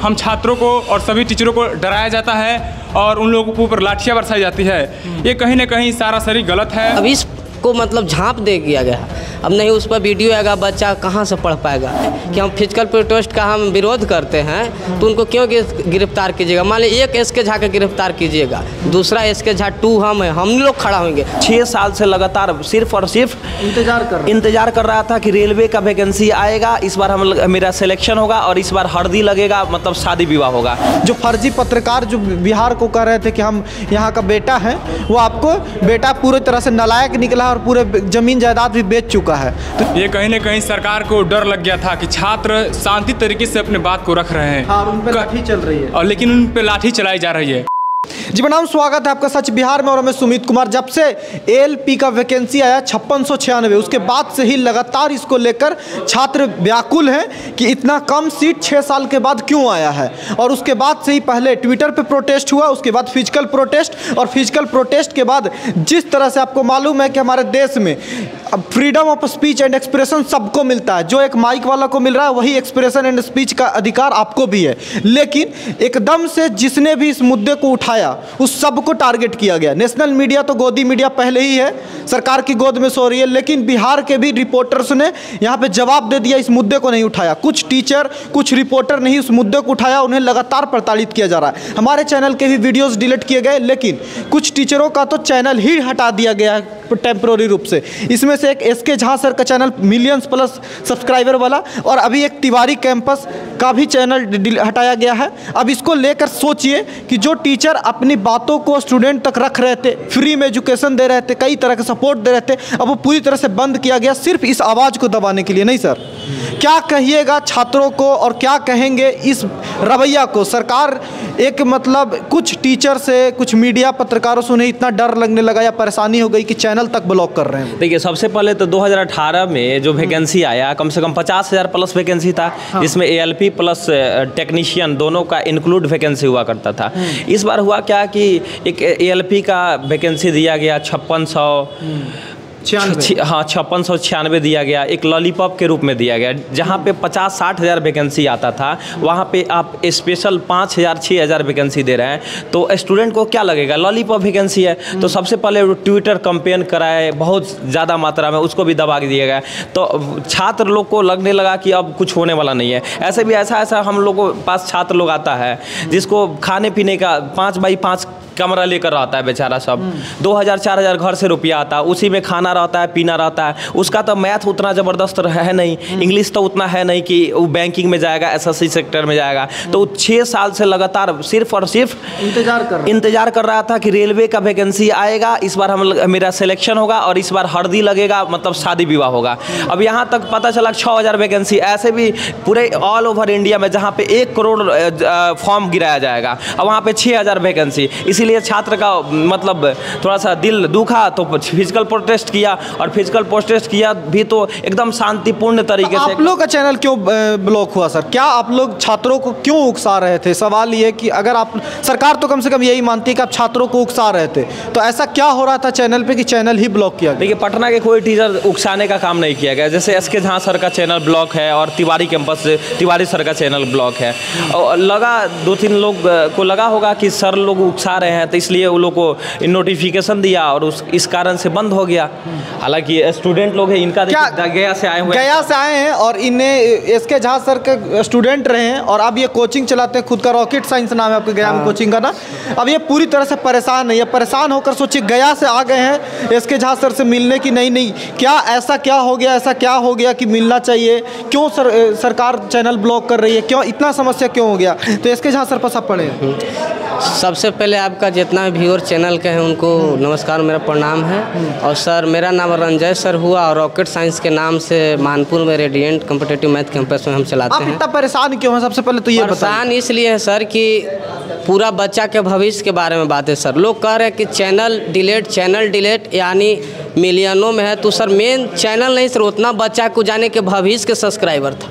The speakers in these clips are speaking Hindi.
हम छात्रों को और सभी टीचरों को डराया जाता है और उन लोगों के ऊपर लाठियाँ बरसाई जाती है। ये कहीं ना कहीं सरासरी गलत है। अब इसको मतलब झांप दे दिया गया है। अब नहीं उस पर वीडियो आएगा, बच्चा कहाँ से पढ़ पाएगा। कि हम फिजिकल प्रोटेस्ट का हम विरोध करते हैं तो उनको क्यों गिरफ्तार कीजिएगा। मान लीजिए एक एस के झा का गिरफ्तार कीजिएगा, दूसरा एस के झा 2 हम लोग खड़ा होंगे। 6 साल से लगातार सिर्फ और सिर्फ इंतजार कर रहा था कि रेलवे का वैकेंसी आएगा, इस बार मेरा सिलेक्शन होगा और इस बार हल्दी लगेगा, मतलब शादी विवाह होगा। जो फर्जी पत्रकार जो बिहार को कह रहे थे कि हम यहाँ का बेटा हैं, वो आपको बेटा पूरी तरह से नालायक निकला और पूरे जमीन जायदाद भी बेच चुका है। तो ये कहीं ना कहीं सरकार को डर लग गया था कि छात्र शांति तरीके से अपने बात को रख रहे हैं। हाँ, उन पे लाठी चल रही है और लेकिन उन पे लाठी चलाई जा रही है। जी बनाम स्वागत है आपका सच बिहार में और मैं सुमित कुमार। जब से एएलपी का वैकेंसी आया 5696, उसके बाद से ही लगातार इसको लेकर छात्र व्याकुल हैं कि इतना कम सीट 6 साल के बाद क्यों आया है। और उसके बाद से ही पहले ट्विटर पे प्रोटेस्ट हुआ, उसके बाद फिजिकल प्रोटेस्ट, और फिजिकल प्रोटेस्ट के बाद जिस तरह से आपको मालूम है कि हमारे देश में अब freedom of speech and expression सबको मिलता है। जो एक माइक वाला को मिल रहा है वही एक्सप्रेशन एंड स्पीच का अधिकार आपको भी है। लेकिन एकदम से जिसने भी इस मुद्दे को उठाया उस सबको टारगेट किया गया। नेशनल मीडिया तो गोदी मीडिया पहले ही है, सरकार की गोद में सो रही है, लेकिन बिहार के भी रिपोर्टर्स ने यहाँ पे जवाब दे दिया, इस मुद्दे को नहीं उठाया। कुछ टीचर कुछ रिपोर्टर नहीं उस मुद्दे को उठाया, उन्हें लगातार प्रताड़ित किया जा रहा है। हमारे चैनल के भी वीडियोस डिलीट किए गए, लेकिन कुछ टीचरों का तो चैनल ही हटा दिया गया है टेम्प्रोरी रूप से। इसमें से एक एस के झा सर का चैनल मिलियंस प्लस सब्सक्राइबर वाला, और अभी एक तिवारी कैंपस का भी चैनल हटाया गया है। अब इसको लेकर सोचिए कि जो टीचर अपनी बातों को स्टूडेंट तक रख रहे थे, फ्री में एजुकेशन दे रहे थे, कई तरह के सपोर्ट दे रहे थे, अब वो पूरी तरह से बंद किया गया सिर्फ इस आवाज़ को दबाने के लिए। नहीं सर, क्या कहिएगा छात्रों को और क्या कहेंगे इस रवैया को? सरकार एक मतलब कुछ टीचर से, कुछ मीडिया पत्रकारों से उन्हें इतना डर लगने लगा या परेशानी हो गई कि चैनल तक ब्लॉक कर रहे हैं। देखिए, सबसे पहले तो 2018 में जो वैकेंसी आया, कम से कम 50,000 प्लस वैकेंसी था। हाँ। जिसमें एएलपी प्लस टेक्नीशियन दोनों का इंक्लूड वैकेंसी हुआ करता था। इस बार हुआ क्या कि एक एएलपी का वैकेंसी दिया गया 5696 दिया गया, एक लॉलीपॉप के रूप में दिया गया। जहाँ पे 50-60 हज़ार वैकेंसी आता था, वहाँ पे आप स्पेशल 5,000-6,000 वैकेंसी दे रहे हैं। तो स्टूडेंट को क्या लगेगा, लॉलीपॉप वैकेंसी है। तो सबसे पहले ट्विटर कैंपेन कराए बहुत ज़्यादा मात्रा में, उसको भी दबा दिया गया। तो छात्र लोग को लगने लगा कि अब कुछ होने वाला नहीं है। ऐसे भी ऐसा हम लोगों के पास छात्र लोग आता है जिसको खाने पीने का 5x5 कमरा लेकर रहता है बेचारा, सब 2,000-4,000 घर से रुपया आता है, उसी में खाना रहता है, पीना रहता है। उसका तो मैथ उतना ज़बरदस्त है नहीं, इंग्लिश तो उतना है नहीं कि वो बैंकिंग में जाएगा, एसएससी सेक्टर में जाएगा। तो 6 साल से लगातार सिर्फ और सिर्फ इंतजार कर रहा था कि रेलवे का वैकेंसी आएगा, इस बार मेरा सिलेक्शन होगा और इस बार हल्दी लगेगा, मतलब शादी विवाह होगा। अब यहाँ तक पता चला 6,000 वैकेंसी, ऐसे भी पूरे ऑल ओवर इंडिया में जहाँ पे 1 करोड़ फॉर्म गिराया जाएगा, और वहाँ पे 6,000 वैकेंसी। इसीलिए छात्र का मतलब थोड़ा सा दिल दुखा, तो फिजिकल प्रोटेस्ट किया, और फिजिकल प्रोटेस्ट किया भी तो एकदम शांतिपूर्ण तरीके से। आप लोग का चैनल क्यों ब्लॉक हुआ सर? क्या आप लोग छात्रों को क्यों उकसा रहे थे? सवाल ये कि अगर आप, सरकार तो कम से कम यही मानती है कि आप छात्रों को उकसा रहे थे, तो ऐसा क्या हो रहा था चैनल पे कि चैनल ही ब्लॉक किया गया? देखिए, पटना के कोई टीचर उकसाने का काम नहीं किया गया। जैसे एस के झा सर का चैनल ब्लॉक है, और तिवारी कैंपस से तिवारी सर का चैनल ब्लॉक है। और लगा 2-3 लोग को लगा होगा कि सर लोग उकसा रहे हैं, तो इसलिए वो लोग को नोटिफिकेशन दिया और इस कारण से बंद हो गया। हालांकि स्टूडेंट लोग हैं, इनका गया से आए हैं और इन्हें एस के झा सर के स्टूडेंट रहे हैं, और अब ये कोचिंग चलाते हैं, खुद का रॉकेट साइंस नाम है आपके गया में कोचिंग का ना। अब ये पूरी तरह से परेशान है, ये परेशान होकर सोचिए गया से आ गए हैं एस के झा सर से मिलने की। नहीं, क्या ऐसा क्या हो गया कि मिलना चाहिए? क्यों सरकार चैनल ब्लॉक कर रही है? क्यों इतना समस्या क्यों हो गया? तो एस के झा सर पर सब पड़े। सबसे पहले आपका जितना भी व्यूअर चैनल के हैं उनको नमस्कार, मेरा प्रणाम है। और सर, मेरा नाम रंजय सर हुआ, और रॉकेट साइंस के नाम से मानपुर में रेडिएंट कॉम्पिटिटिव मैथ कैंपस में हम चलाते हैं। इतना परेशान क्यों है? सबसे पहले तो ये परेशान इसलिए है सर कि पूरा बच्चा के भविष्य के बारे में बात है सर। लोग कह रहे हैं कि चैनल डिलीट यानी मिलियनों में है, तो सर मेन चैनल नहीं सर, उतना बच्चा को जाने के भविष्य के सब्सक्राइबर था,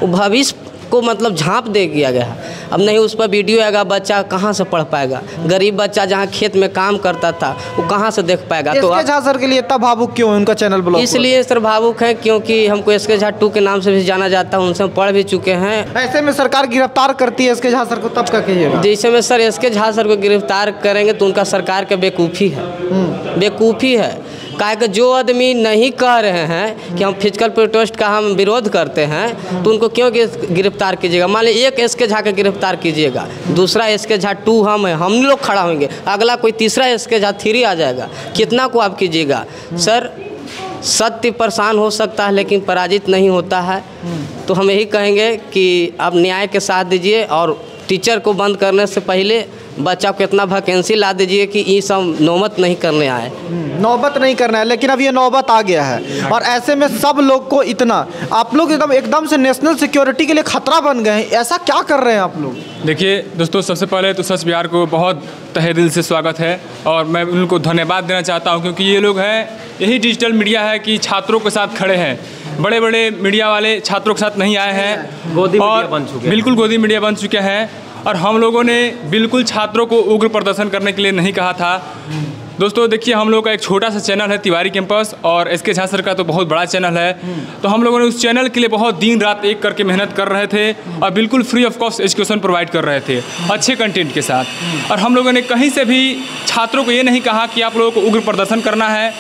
वो भविष्य को मतलब झांप दे दिया गया है। अब नहीं उस पर वीडियो आएगा, बच्चा कहाँ से पढ़ पाएगा? गरीब बच्चा जहाँ खेत में काम करता था वो कहाँ से देख पाएगा? तो एसके झा सर के लिए इतना भावुक क्यों है उनका चैनल ब्लॉक? इसलिए सर भावुक है क्योंकि हमको एसके झा 2 के नाम से भी जाना जाता है, उनसे हम पढ़ भी चुके हैं। ऐसे में सरकार गिरफ्तार करती है एसके झा सर को, तब क्या कहिएगा? जैसे में सर एसके झा सर को गिरफ्तार करेंगे तो उनका सरकार का बेवकूफ़ी है, बेवकूफ़ी है। काहे कि जो आदमी नहीं कह रहे हैं कि हम फिजिकल प्रोटेस्ट का हम विरोध करते हैं तो उनको क्यों गिरफ्तार कीजिएगा? मान लीजिए एक एसके झा का गिरफ्तार कीजिएगा, दूसरा एसके झा 2 हम लोग खड़ा होंगे, अगला कोई तीसरा एसके झा 3 आ जाएगा, कितना को आप कीजिएगा? सर सत्य परेशान हो सकता है लेकिन पराजित नहीं होता है। तो हम यही कहेंगे कि आप न्याय के साथ दीजिए और टीचर को बंद करने से पहले बच्चा को इतना वैकेंसी ला दीजिए कि ये सब नौबत नहीं करने आए। नौबत नहीं करना है, लेकिन अब ये नौबत आ गया है और ऐसे में सब लोग को इतना, आप लोग एकदम से नेशनल सिक्योरिटी के लिए खतरा बन गए हैं। ऐसा क्या कर रहे हैं आप लोग? देखिए दोस्तों, सबसे पहले तो सच बिहार को बहुत तहे दिल से स्वागत है और मैं उनको धन्यवाद देना चाहता हूँ क्योंकि ये लोग हैं, यही डिजिटल मीडिया है कि छात्रों के साथ खड़े हैं। बड़े बड़े मीडिया वाले छात्रों के साथ नहीं आए हैं, गोदी मीडिया बन चुके हैं, बिल्कुल गोदी मीडिया बन चुके हैं। और हम लोगों ने बिल्कुल छात्रों को उग्र प्रदर्शन करने के लिए नहीं कहा था। दोस्तों देखिए, हम लोग का एक छोटा सा चैनल है तिवारी कैंपस और एसके झा सर का तो बहुत बड़ा चैनल है। तो हम लोगों ने उस चैनल के लिए बहुत दिन रात एक करके मेहनत कर रहे थे और बिल्कुल free of cost education provide कर रहे थे अच्छे कंटेंट के साथ। और हम लोगों ने कहीं से भी छात्रों को ये नहीं कहा कि आप लोगों को उग्र प्रदर्शन करना है।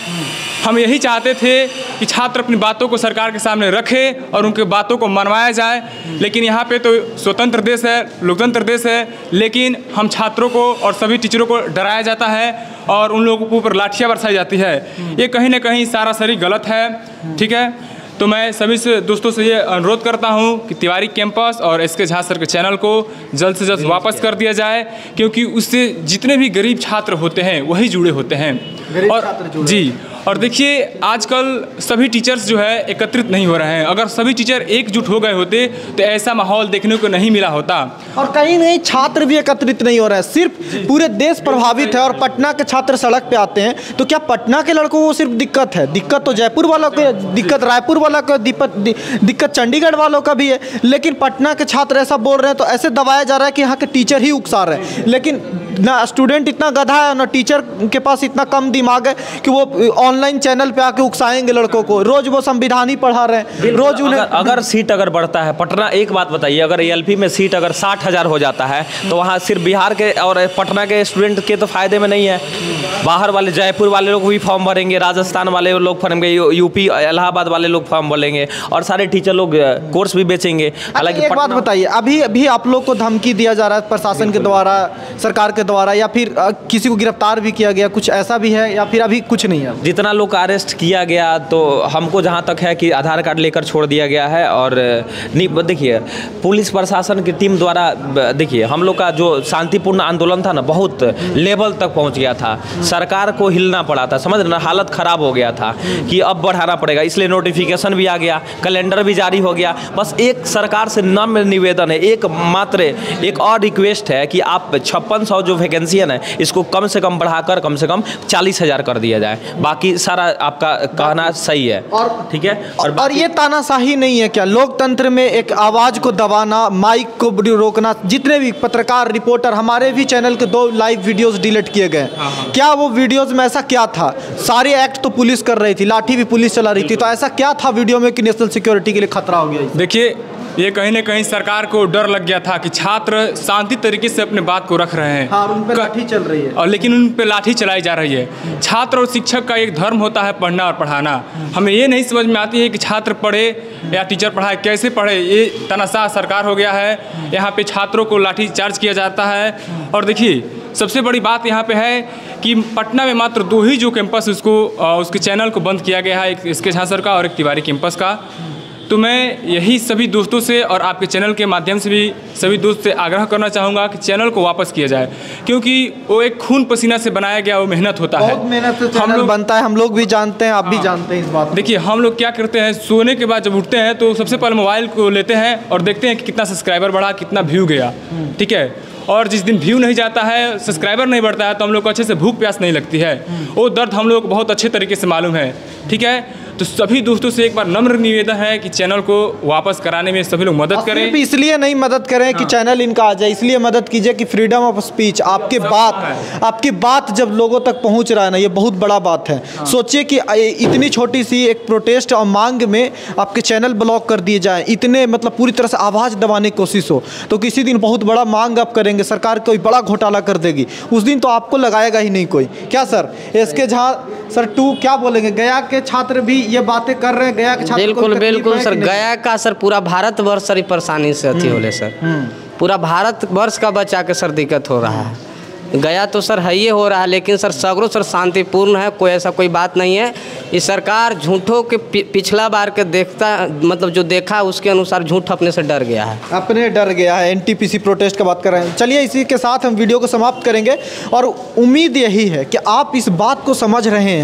हम यही चाहते थे कि छात्र अपनी बातों को सरकार के सामने रखें और उनकी बातों को मनवाया जाए। लेकिन यहाँ पे तो स्वतंत्र देश है, लोकतंत्र देश है, लेकिन हम छात्रों को और सभी टीचरों को डराया जाता है और उन लोगों के ऊपर लाठियाँ बरसाई जाती है। ये कहीं ना कहीं सरासरी गलत है। ठीक है, तो मैं सभी से दोस्तों से ये अनुरोध करता हूँ कि तिवारी कैंपस और एसके झा सर के चैनल को जल्द से जल्द वापस कर दिया जाए क्योंकि उससे जितने भी गरीब छात्र होते हैं वही जुड़े होते हैं। और जी, और देखिए आजकल सभी टीचर्स जो है एकत्रित नहीं हो रहे हैं। अगर सभी टीचर एकजुट हो गए होते तो ऐसा माहौल देखने को नहीं मिला होता। और कहीं नहीं छात्र भी एकत्रित नहीं हो रहे हैं, सिर्फ पूरे देश प्रभावित है और पटना के छात्र सड़क पे आते हैं। तो क्या पटना के लड़कों को सिर्फ दिक्कत है? दिक्कत तो जयपुर वालों को, दिक्कत रायपुर वालों को, दिक्कत चंडीगढ़ वालों का भी है। लेकिन पटना के छात्र ऐसा बोल रहे हैं तो ऐसे दबाया जा रहा है कि यहाँ के टीचर ही उकसा रहे हैं। लेकिन ना स्टूडेंट इतना गधा है ना टीचर के पास इतना कम दिमाग है कि वो ऑनलाइन चैनल पे आके उकसाएंगे लड़कों को। रोज वो संविधान ही पढ़ा रहे हैं, रोज उन्हें अगर सीट अगर बढ़ता है पटना, एक बात बताइए, अगर एलपी में सीट अगर 60,000 हो जाता है तो वहाँ सिर्फ बिहार के और पटना के स्टूडेंट के तो फायदे में नहीं है। बाहर वाले जयपुर वाले लोग भी फॉर्म भरेंगे, राजस्थान वाले लोग फॉर्म भरेंगे, यूपी इलाहाबाद वाले लोग फॉर्म भरेंगे और सारे टीचर लोग कोर्स भी बेचेंगे। हालांकि एक बात बताइए, अभी आप लोग को धमकी दिया जा रहा है प्रशासन के द्वारा, सरकार के द्वारा, या फिर किसी को गिरफ्तार भी किया गया, कुछ ऐसा भी है या फिर अभी कुछ नहीं है? जितना लोग का अरेस्ट किया गया तो हमको जहाँ तक है कि आधार कार्ड लेकर छोड़ दिया गया है। और देखिए पुलिस प्रशासन की टीम द्वारा, देखिए हम लोग का जो शांतिपूर्ण आंदोलन था ना बहुत लेवल तक पहुँच गया था, सरकार को हिलना पड़ा था, समझ रहे ना, हालत ख़राब हो गया था कि अब बढ़ाना पड़ेगा, इसलिए नोटिफिकेशन भी आ गया, कैलेंडर भी जारी हो गया। बस एक सरकार से नम्र निवेदन है, एक मात्र एक और रिक्वेस्ट है कि आप 5600 जो वैकेंसी है ना इसको कम से कम बढ़ाकर कम से कम 40,000 कर दिया जाए। बाकी सारा आपका कहना सही है और ठीक है। और ये तानाशाही नहीं है क्या? लोकतंत्र में एक आवाज़ को दबाना, माइक को रोकना, जितने भी पत्रकार रिपोर्टर, हमारे भी चैनल के 2 लाइव वीडियोस डिलीट किए गए। क्या वो वीडियोस में ऐसा क्या था? सारे एक्ट तो पुलिस कर रही थी, लाठी भी पुलिस चला रही थी, तो ऐसा क्या था वीडियो में कि नेशनल सिक्योरिटी के लिए खतरा हो गया? देखिए, ये कहीं ना कहीं सरकार को डर लग गया था कि छात्र शांति तरीके से अपने बात को रख रहे हैं। हाँ, उन पे लाठी चल रही है और लेकिन उन पे लाठी चलाई जा रही है। छात्र और शिक्षक का एक धर्म होता है पढ़ना और पढ़ाना। हमें ये नहीं समझ में आती है कि छात्र पढ़े या टीचर पढ़ाए, कैसे पढ़े। ये तानाशाह सरकार हो गया है, यहाँ पे छात्रों को लाठी चार्ज किया जाता है। और देखिए सबसे बड़ी बात यहाँ पे है कि पटना में मात्र 2 ही जो कैंपस उसके चैनल को बंद किया गया है, एक एसके झा सर का और एक तिवारी कैंपस का। तो मैं यही सभी दोस्तों से और आपके चैनल के माध्यम से भी सभी दोस्त से आग्रह करना चाहूँगा कि चैनल को वापस किया जाए क्योंकि वो एक खून पसीना से बनाया गया वो मेहनत होता है, बहुत मेहनत से चैनल बनता है। हम लोग भी जानते हैं, आप भी जानते हैं इस बात। देखिए हम लोग क्या करते हैं, सोने के बाद जब उठते हैं तो सबसे पहले मोबाइल को लेते हैं और देखते हैं कि कितना सब्सक्राइबर बढ़ा, कितना व्यू गया, ठीक है। और जिस दिन व्यू नहीं जाता है, सब्सक्राइबर नहीं बढ़ता है, तो हम लोग को अच्छे से भूख प्यास नहीं लगती है। वो दर्द हम लोग को बहुत अच्छे तरीके से मालूम है, ठीक है। तो सभी दोस्तों से एक बार नम्र निवेदन है कि चैनल को वापस कराने में सभी लोग मदद करें। सिर्फ इसलिए नहीं मदद करें कि चैनल इनका आ जाए, इसलिए मदद कीजिए कि फ्रीडम ऑफ स्पीच, आपकी बात जब लोगों तक पहुंच रहा है ना, ये बहुत बड़ा बात है। सोचिए कि इतनी छोटी सी एक प्रोटेस्ट और मांग में आपके चैनल ब्लॉक कर दिए जाएं, इतने मतलब पूरी तरह से आवाज़ दबाने की कोशिश हो, तो किसी दिन बहुत बड़ा मांग आप करेंगे, सरकार कोई बड़ा घोटाला कर देगी, उस दिन तो आपको लगाएगा ही नहीं कोई। क्या सर एसके झा सर क्या बोलेंगे? गया के छात्र भी ये बातें कर रहे हैं, गया के छात्र बिल्कुल बिल्कुल सर, गया का सर पूरा भारतवर्ष सर परेशानी से अति होले सर, पूरा भारतवर्ष का बच्चा के सर दिक्कत हो रहा है। गया तो सर है ये हो रहा है, लेकिन सर सगरों सर शांतिपूर्ण है, कोई ऐसा कोई बात नहीं है। इस सरकार झूठों के पिछला बार के देखता मतलब जो देखा उसके अनुसार झूठ अपने से डर गया है, एनटीपीसी प्रोटेस्ट का बात कर रहे हैं। चलिए इसी के साथ हम वीडियो को समाप्त करेंगे और उम्मीद यही है कि आप इस बात को समझ रहे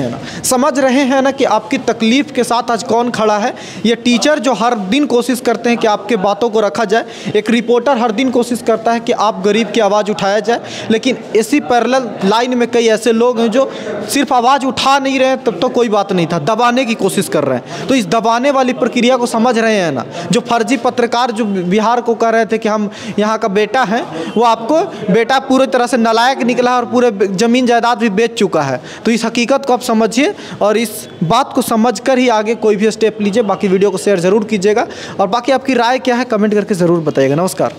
हैं ना कि आपकी तकलीफ के साथ आज कौन खड़ा है। ये टीचर जो हर दिन कोशिश करते हैं कि आपके बातों को रखा जाए, एक रिपोर्टर हर दिन कोशिश करता है कि आप गरीब की आवाज़ उठाया जाए, लेकिन इसी पैरेलल लाइन में कई ऐसे लोग हैं जो सिर्फ आवाज़ उठा नहीं रहे, तब तो कोई बात नहीं था, दबाने की कोशिश कर रहे हैं। तो इस दबाने वाली प्रक्रिया को समझ रहे हैं ना, जो फर्जी पत्रकार जो बिहार को कह रहे थे कि हम यहाँ का बेटा हैं, वो आपको बेटा पूरी तरह से नालायक निकला और पूरे ज़मीन जायदाद भी बेच चुका है। तो इस हकीकत को आप समझिए और इस बात को समझ कर ही आगे कोई भी स्टेप लीजिए। बाकी वीडियो को शेयर ज़रूर कीजिएगा और बाकी आपकी राय क्या है कमेंट करके ज़रूर बताइएगा। नमस्कार।